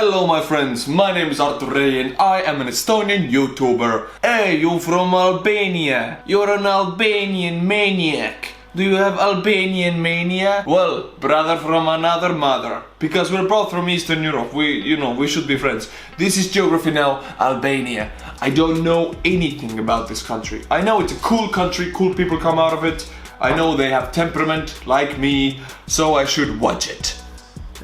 Hello my friends, my name is Artur and I am an Estonian YouTuber. Hey, you from Albania? You're an Albanian maniac. Do you have Albanian mania? Well, brother from another mother. Because we're both from Eastern Europe, we should be friends. This is Geography Now Albania. I don't know anything about this country. I know it's a cool country, cool people come out of it. I know they have temperament, like me, so I should watch it.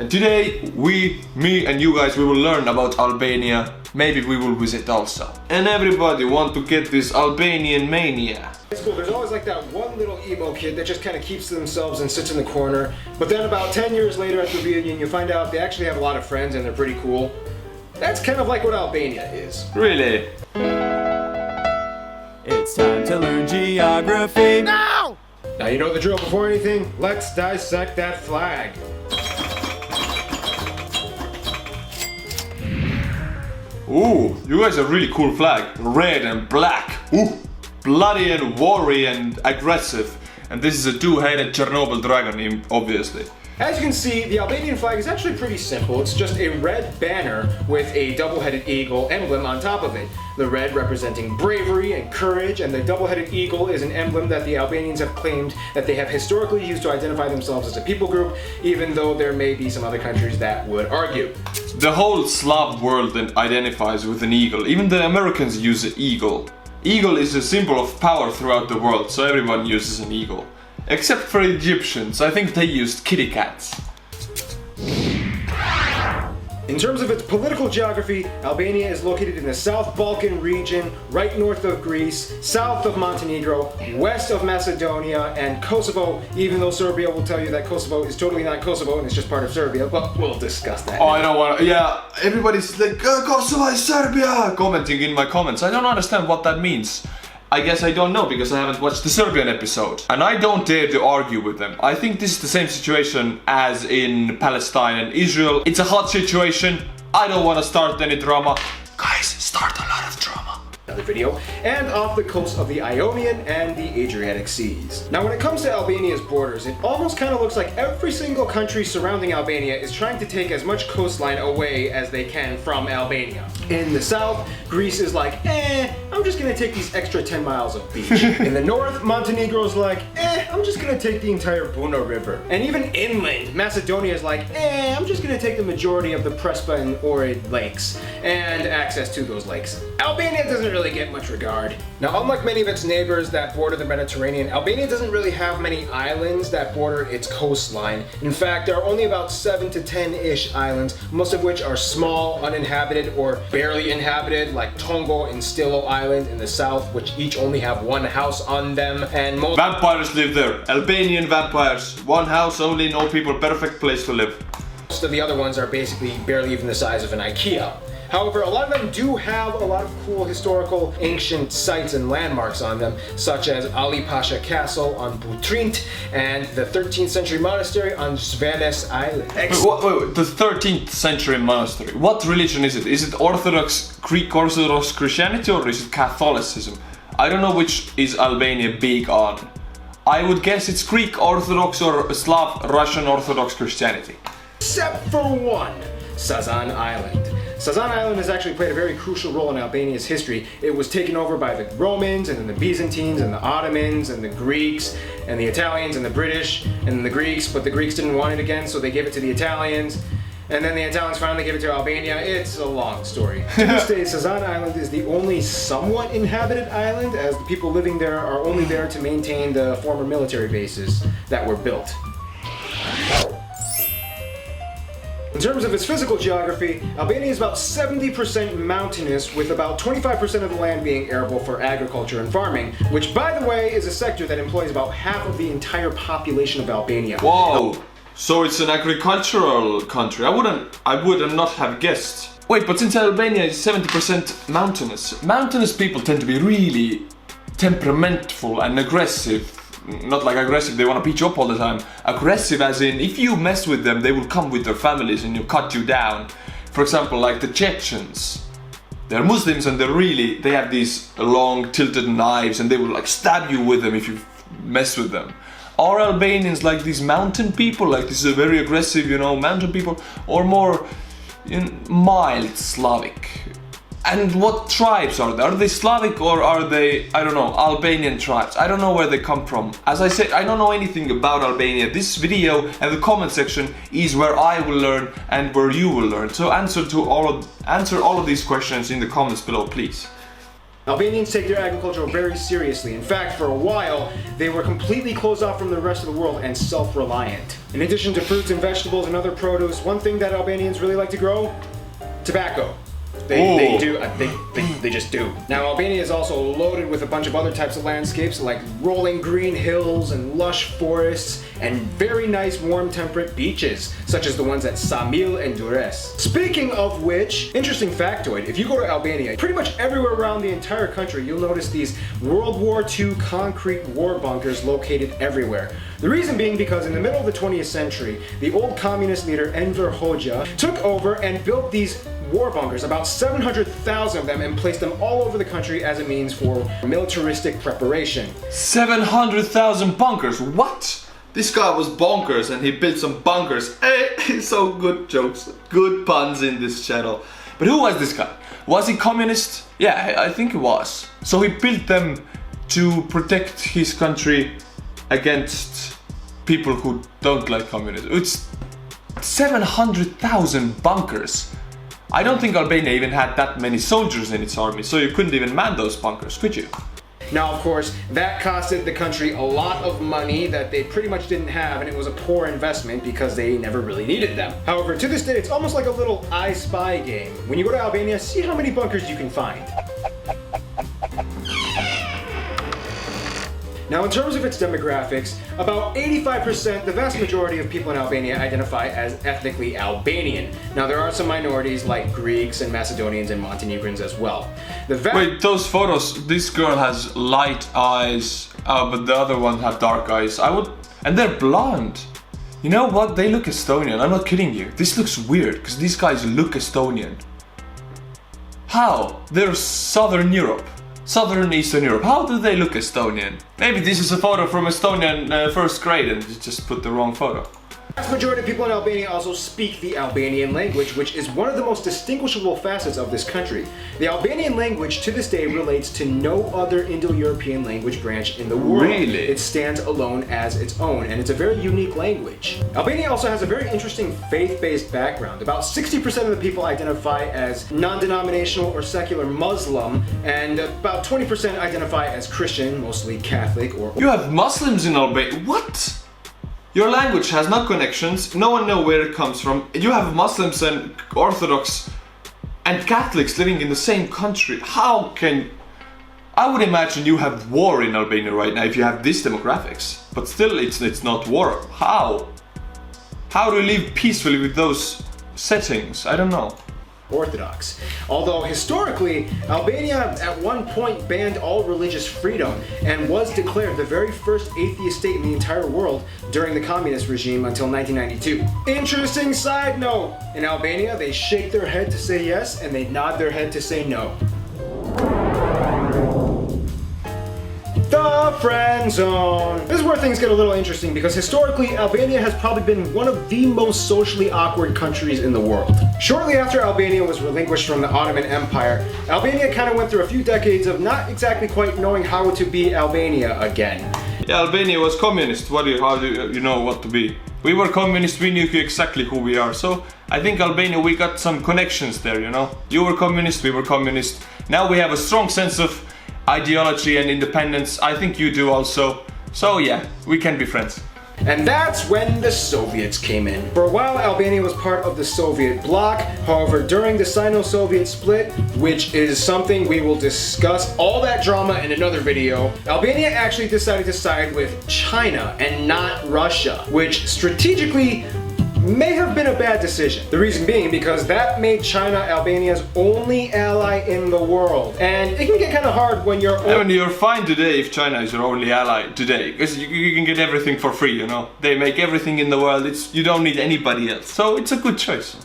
And today, me and you guys, we will learn about Albania. Maybe we will visit also. And everybody want to get this Albanian mania. It's cool, there's always like that one little emo kid that just kind of keeps to themselves and sits in the corner. But then about 10 years later at the reunion, you find out they actually have a lot of friends and they're pretty cool. That's kind of like what Albania is. Really? It's time to learn geography now! Now you know the drill. Before anything, let's dissect that flag. Ooh, you guys have really cool flag. Red and black. Ooh, bloody and wary and aggressive. And this is a two-headed Chernobyl dragon, obviously. As you can see, the Albanian flag is actually pretty simple. It's just a red banner with a double-headed eagle emblem on top of it. The red representing bravery and courage, and the double-headed eagle is an emblem that the Albanians have claimed that they have historically used to identify themselves as a people group, even though there may be some other countries that would argue. The whole Slav world identifies with an eagle. Even the Americans use an eagle. Eagle is a symbol of power throughout the world, so everyone uses an eagle. Except for Egyptians, I think they used kitty cats. In terms of its political geography, Albania is located in the South Balkan region, right north of Greece, south of Montenegro, west of Macedonia, and Kosovo, even though Serbia will tell you that Kosovo is totally not Kosovo and it's just part of Serbia, but we'll discuss that. Oh, I don't want to, yeah, everybody's like, Kosovo is Serbia, commenting in my comments. I don't understand what that means. I guess I don't know because I haven't watched the Serbian episode. And I don't dare to argue with them. I think this is the same situation as in Palestine and Israel. It's a hot situation. I don't want to start any drama. Guys, start a lot of drama. Another video, and off the coast of the Ionian and the Adriatic Seas. Now when it comes to Albania's borders, it almost kind of looks like every single country surrounding Albania is trying to take as much coastline away as they can from Albania. In the south, Greece is like, I'm just gonna take these extra 10 miles of beach. In the north, Montenegro's like, I'm just gonna take the entire Buna River. And even inland, Macedonia is like, I'm just gonna take the majority of the Prespa and Ohrid lakes and access to those lakes. Albania doesn't really get much regard. Now, unlike many of its neighbors that border the Mediterranean, Albania doesn't really have many islands that border its coastline. In fact, there are only about 7 to 10-ish islands, most of which are small, uninhabited, or barely inhabited, like Tongo and Stilo Island in the south, which each only have one house on them, and most vampires live there. Albanian vampires. One house, only, no people, perfect place to live. Most of the other ones are basically barely even the size of an IKEA. However, a lot of them do have a lot of cool historical ancient sites and landmarks on them, such as Ali Pasha Castle on Butrint and the 13th century monastery on Zvenes Island. Wait, the 13th century monastery. What religion is it? Is it Orthodox, Greek Orthodox Christianity or is it Catholicism? I don't know which is Albania big on. I would guess it's Greek Orthodox or Slav Russian Orthodox Christianity. Except for one, Sazan Island. Sazan Island has actually played a very crucial role in Albania's history. It was taken over by the Romans, and then the Byzantines, and the Ottomans, and the Greeks, and the Italians, and the British, and the Greeks, but the Greeks didn't want it again, so they gave it to the Italians. And then the Italians finally gave it to Albania. It's a long story. To this day, Sazan Island is the only somewhat inhabited island, as the people living there are only there to maintain the former military bases that were built. In terms of its physical geography, Albania is about 70% mountainous, with about 25% of the land being arable for agriculture and farming, which, by the way, is a sector that employs about half of the entire population of Albania. Whoa! So it's an agricultural country. I would not have guessed. Wait, but since Albania is 70% mountainous people tend to be really temperamental and aggressive. Not like aggressive, they want to beat you up all the time. Aggressive as in, if you mess with them, they will come with their families and you cut you down. For example, like the Chechens. They're Muslims and they have these long tilted knives and they will like stab you with them if you mess with them. Are Albanians like these mountain people, like this is a very aggressive, mountain people, or more mild Slavic. And what tribes are they? Are they Slavic or are they, I don't know, Albanian tribes? I don't know where they come from. As I said, I don't know anything about Albania. This video and the comment section is where I will learn and where you will learn. So answer all of these questions in the comments below, please. Albanians take their agriculture very seriously. In fact, for a while, they were completely closed off from the rest of the world and self-reliant. In addition to fruits and vegetables and other produce, one thing that Albanians really like to grow? Tobacco. They do. They just do. Now, Albania is also loaded with a bunch of other types of landscapes like rolling green hills and lush forests and very nice warm temperate beaches, such as the ones at Samil and Durrës. Speaking of which, interesting factoid, if you go to Albania, pretty much everywhere around the entire country, you'll notice these World War II concrete war bunkers located everywhere. The reason being because in the middle of the 20th century, the old communist leader Enver Hoxha took over and built these war bunkers, about 700,000 of them, and placed them all over the country as a means for militaristic preparation. 700,000 bunkers? What? This guy was bonkers and he built some bunkers. Hey, so good jokes, good puns in this channel. But who was this guy? Was he communist? Yeah, I think he was. So he built them to protect his country against people who don't like communism. It's 700,000 bunkers. I don't think Albania even had that many soldiers in its army, so you couldn't even man those bunkers, could you? Now, of course, that costed the country a lot of money that they pretty much didn't have, and it was a poor investment because they never really needed them. However, to this day, it's almost like a little I Spy game. When you go to Albania, see how many bunkers you can find. Now, in terms of its demographics, about 85%, the vast majority of people in Albania identify as ethnically Albanian. Now, there are some minorities like Greeks and Macedonians and Montenegrins as well. Wait, those photos, this girl has light eyes, but the other one have dark eyes. And they're blonde. You know what? They look Estonian, I'm not kidding you. This looks weird, because these guys look Estonian. How? They're Southern Europe. Southern Eastern Europe. How do they look Estonian? Maybe this is a photo from Estonian first grade and you just put the wrong photo. The vast majority of people in Albania also speak the Albanian language, which is one of the most distinguishable facets of this country. The Albanian language to this day relates to no other Indo-European language branch in the world. Really? It stands alone as its own, and it's a very unique language. Albania also has a very interesting faith-based background. About 60% of the people identify as non-denominational or secular Muslim, and about 20% identify as Christian, mostly Catholic or... You have Muslims in Albania? What? Your language has no connections, no one knows where it comes from. You have Muslims and Orthodox and Catholics living in the same country. How can... I would imagine you have war in Albania right now if you have these demographics. But still, it's not war. How? How do you live peacefully with those settings? I don't know. Orthodox. Although historically, Albania at one point banned all religious freedom and was declared the very first atheist state in the entire world during the communist regime until 1992. Interesting side note, in Albania they shake their head to say yes and they nod their head to say no. The friend zone. This is where things get a little interesting because historically Albania has probably been one of the most socially awkward countries in the world. Shortly after Albania was relinquished from the Ottoman Empire, Albania kind of went through a few decades of not exactly quite knowing how to be Albania again. Yeah, Albania was communist. How do you know what to be? We were communist, we knew exactly who we are. So I think Albania, we got some connections there, you know. You were communist, we were communist. Now we have a strong sense of ideology and independence. I think you do also. So yeah, we can be friends. And that's when the Soviets came in. For a while, Albania was part of the Soviet bloc. However, during the Sino-Soviet split, which is something we will discuss all that drama in another video, Albania actually decided to side with China and not Russia, which strategically may have been a bad decision. The reason being because that made China Albania's only ally in the world. And it can get kind of hard when you're... I mean, you're fine today if China is your only ally today, because you can get everything for free, you know. They make everything in the world, you don't need anybody else. So it's a good choice.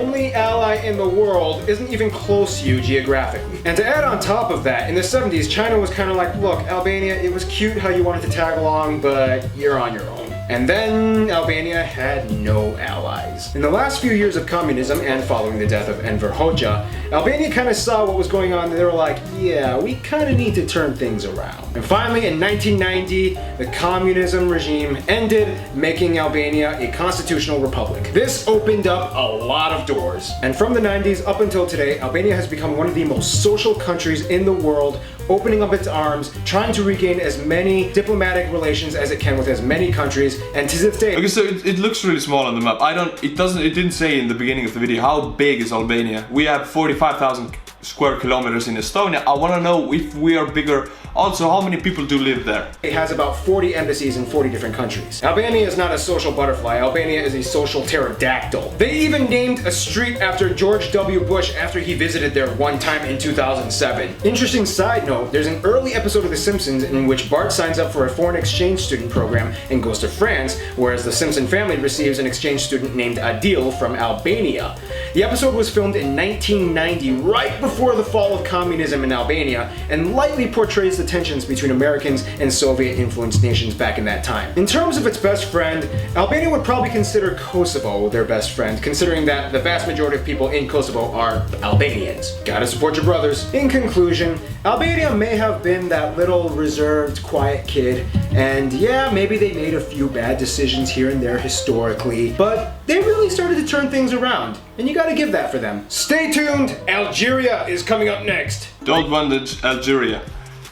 Only ally in the world isn't even close to you geographically. And to add on top of that, in the 70s, China was kind of like, look, Albania, it was cute how you wanted to tag along, but you're on your own. And then Albania had no allies. In the last few years of communism and following the death of Enver Hoxha, Albania kind of saw what was going on and they were like, yeah, we kind of need to turn things around. And finally in 1990, the communism regime ended, making Albania a constitutional republic. This opened up a lot of doors. And from the 90s up until today, Albania has become one of the most social countries in the world, opening up its arms, trying to regain as many diplomatic relations as it can with as many countries, and to this day. Okay, so it looks really small on the map. It didn't say in the beginning of the video how big is Albania. We have 45,000 square kilometers in Estonia. I want to know if we are bigger. Also, how many people do live there? It has about 40 embassies in 40 different countries. Albania is not a social butterfly. Albania is a social pterodactyl. They even named a street after George W. Bush after he visited there one time in 2007. Interesting side note, there's an early episode of The Simpsons in which Bart signs up for a foreign exchange student program and goes to France, whereas the Simpson family receives an exchange student named Adil from Albania. The episode was filmed in 1990, right before the fall of communism in Albania, and lightly portrays the tensions between Americans and Soviet-influenced nations back in that time. In terms of its best friend, Albania would probably consider Kosovo their best friend, considering that the vast majority of people in Kosovo are Albanians. Gotta support your brothers. In conclusion, Albania may have been that little reserved, quiet kid, and yeah, maybe they made a few bad decisions here and there historically, but they really started to turn things around, and you gotta give that for them. Stay tuned, Algeria is coming up next. Don't bandage Algeria.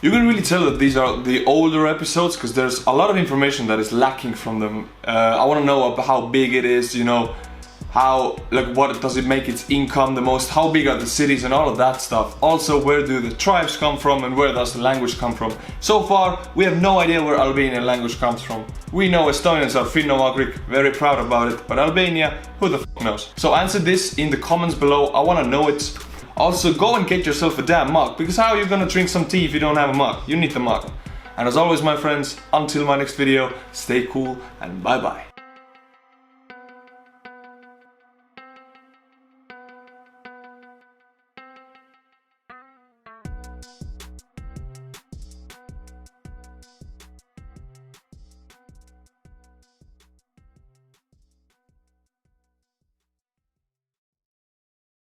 You can really tell that these are the older episodes because there's a lot of information that is lacking from them. I want to know about how big it is, you know, how, like, what does it make its income the most, how big are the cities and all of that stuff. Also, where do the tribes come from and where does the language come from. So far, we have no idea where Albanian language comes from. We know Estonians are Finno-Ugric, very proud about it, but Albania, who the f knows? So answer this in the comments below, I want to know it. Also, go and get yourself a damn mug, because how are you gonna drink some tea if you don't have a mug? You need the mug. And as always, my friends, until my next video, stay cool and bye bye.